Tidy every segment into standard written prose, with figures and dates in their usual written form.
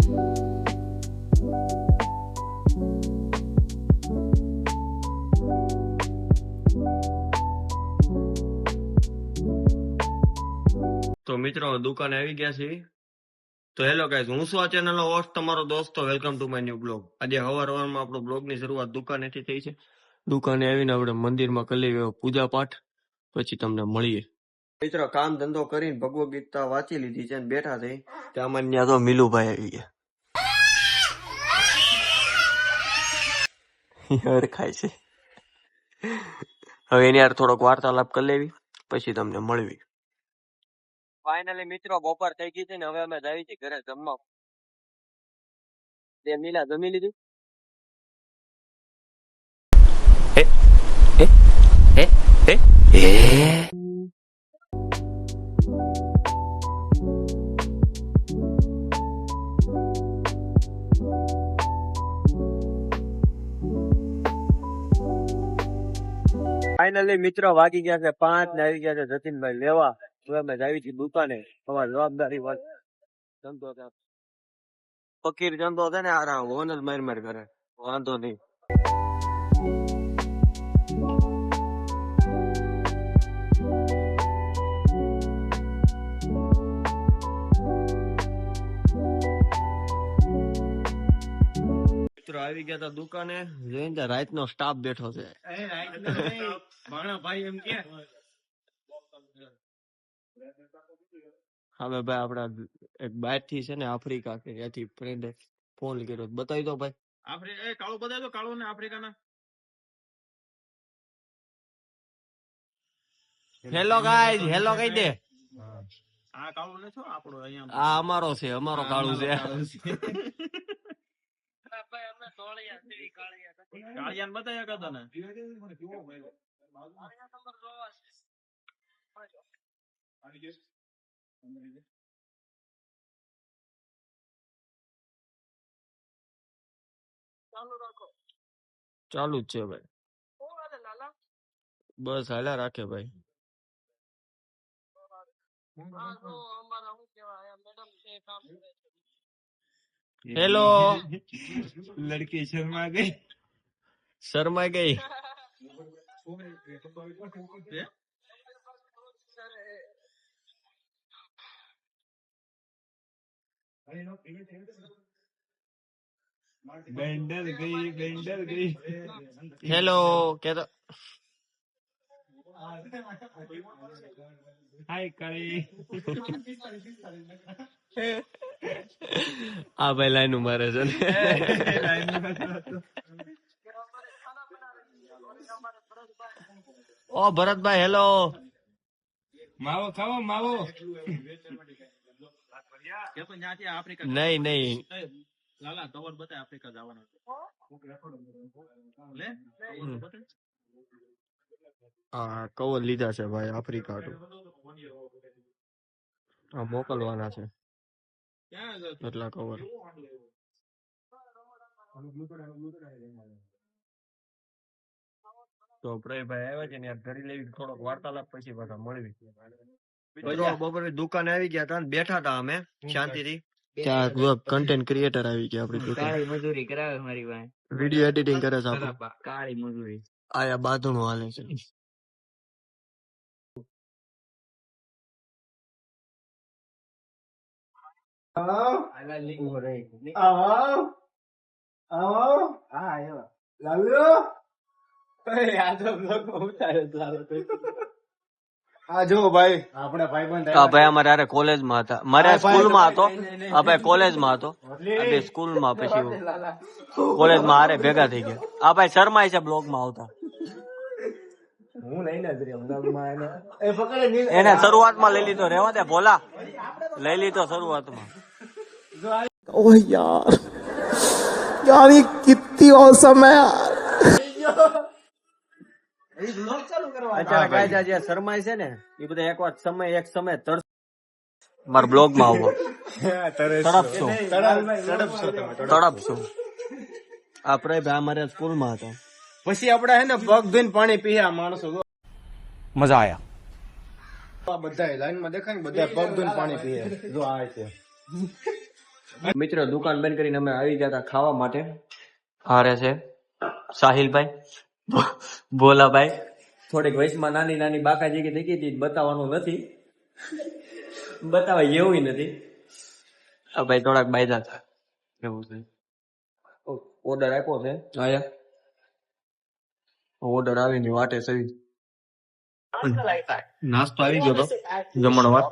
તો મિત્રો દુકાને આવી ગયા છે. તો હેલો ગાઈઝ, હું છું આ ચેનલનો હોસ્ટ તમારો દોસ્તો. Welcome to my new blog. આજે સવારમાં આપણો બ્લોગની શરૂઆત દુકાનેથી થઈ છે. દુકાને આવીને આપણે મંદિરમાં કરી લઈએ પૂજા પાઠ, પછી તમને મળીએ. મિત્રો કામ ધંધો કરીને ભગવદ ગીતા વાંચી લીધી છે અને બેઠા થઈ ત્યાં ત્યાં તો મિલુભાઈ આવી ગયા ખાય છે. હવે એની યાર થોડોક વાર્તાલાપ કરી લેવી, પછી તમને મળવી. ફાઇનલી મિત્રો બપોર થઈ ગઈ છે ને હવે અમે જઈએ છીએ ઘરે જમવા. તે મિલા જમી લીધું? ફાઇનલી મિત્રો વાગી ગયા છે 5 ને આવી ગયા છે જતીનભાઈ લેવા. હવે અમે જઈએ છીએ દુકાને. અમારી જવાબદારી ધંધો છે, ફકીર ધંધો છે ને આરામ ઓન જ માર કરે, વાંધો નહીં. આવી ગયા તા દુકાને, જોઈને રાત નો સ્ટાફ બેઠો છે. હવે ભાઈ આપડા એક બાર થી છે ને આફ્રિકા કે ત્યાંથી ફ્રેન્ડે ફોન કર્યો, બતાવી દો ભાઈ. કાળો બતાવી દો, કાળો ને આફ્રિકાના. હેલો ગાઈસ, હેલો કહી દે. આ કાળો ને છો આપણો અહીંયા. આ અમારો છે, અમારો કાળું છે. કાળિયાન બતાવ્યા કરતો ને. ચાલુ જ છે ભાઈ, બસ હાલ્યા રાખે ભાઈ. હેલો. લડકી શર્મા ગઈ. શર્મા ગઈ. બેન્ડર ગઈ. હેલો કેતો. હાય કરી. આ ભાઈ લાઈન મારે છે ને. ઓ ભરતભાઈ હેલો. માવો ખાવો માવો. નહીં નહીં લાલા કવર બતાય, આફ્રિકા જવાનું લે. હા કવર લીધા છે ભાઈ આફ્રિકા તો. આ મોકલવાના છે એટલા કવર. તો પ્રયભાઈ આવ્યા છે ને યાર, ઘરે લેવી થોડોક વાર્તાલાપ પછી પાછા મળવી. બપોરે દુકાને આવી ગયા હતા, બેઠા હતા અમે શાંતિથી. ત્યાં કન્ટેન્ટ ક્રિએટર આવી ગયા આપડી દુકાન. કાળી મજૂરી કરાવે મારી ભાઈ, વિડિયો એડિટિંગ કરે છે આપણે. કાળી મજૂરી આયા બાંધણું હાલે છે. અમારે કોલેજમાં હતા, મારે સ્કૂલમાં હતો. આ ભાઈ કોલેજમાં હતો, સ્કૂલમાં પછી કોલેજમાં હારે ભેગા થઈ ગયા. આ ભાઈ શર્માય છે બ્લોગમાં આવતા. એને શરૂઆતમાં લઈ લીધો, રેવા દે ભોલા, લઈ લીધો શરૂઆતમાં. ओह यार यार ये कितनी औसम है यार. શરમાય છે ને એ બધા એક વાત એક સમય મારા બ્લોગ માં આવો તડપશો. આપડે અમારે સ્કૂલ માં હતા, પછી આપણે હે ને પગ ધોઈને પાણી પીયા માણસો. મજા આયા. બધા લાઈન માં દેખાય ને, બધા પગ ધોઈને પાણી પીએ. જો આ છે મિત્રો દુકાન બંધ કરીને અમે આવી ગયા હતા ખાવા માટે. હારે છે સાહિલભાઈ, ભોલાભાઈ. થોડીક વયસમાં નાની નાની બાકાજી થઈ ગઈ હતી, બતાવવાનું નથી, બતાવાય જેવું નથી. આ ભાઈ થોડાક બાયદા હતા એવું છે. ઓર્ડર આપ્યો છે આયા, ઓર્ડર આવીને વાટે સવી. નાસ્તો આવી ગયો હતો જમણવાર,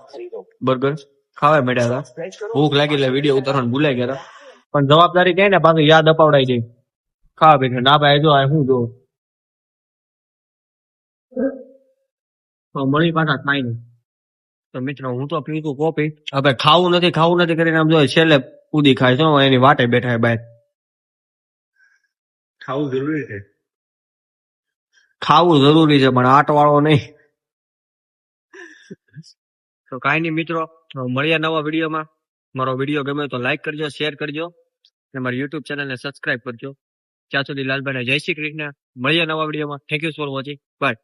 બર્ગર ખાવા મળ્યા હતા. ભૂખ લાગી એટલે વિડીયો ઉતારવાનું ભૂલાઈ ગયા હતા, પણ જવાબદારી કઈ ને પાછું યાદ અપાવડાઈ દે ખાવા પીને. ના ભાઈ જો આ શું જો મળી પાછા ખાઈ નહીં. તો મિત્રો હું તો પીતું કોફી, હવે ખાવું નથી કરીને આમ જો છેલ્લે કૂદી ખાય છે, એની વાટે બેઠા બહાર. ખાવું જરૂરી છે, ખાવું જરૂરી છે પણ આટ વાળો નહીં. તો કાંઈ નહીં મિત્રો, મળીએ નવા વિડીયોમાં. મારો વિડીયો ગમે તો લાઈક કરજો, શેર કરજો અને મારી યુટ્યુબ ચેનલને સબસ્ક્રાઇબ કરજો. ત્યાં સુધી લાલભાઈને જય શ્રી કૃષ્ણ. મળીએ નવા વિડીયોમાં. Thank you for watching. By.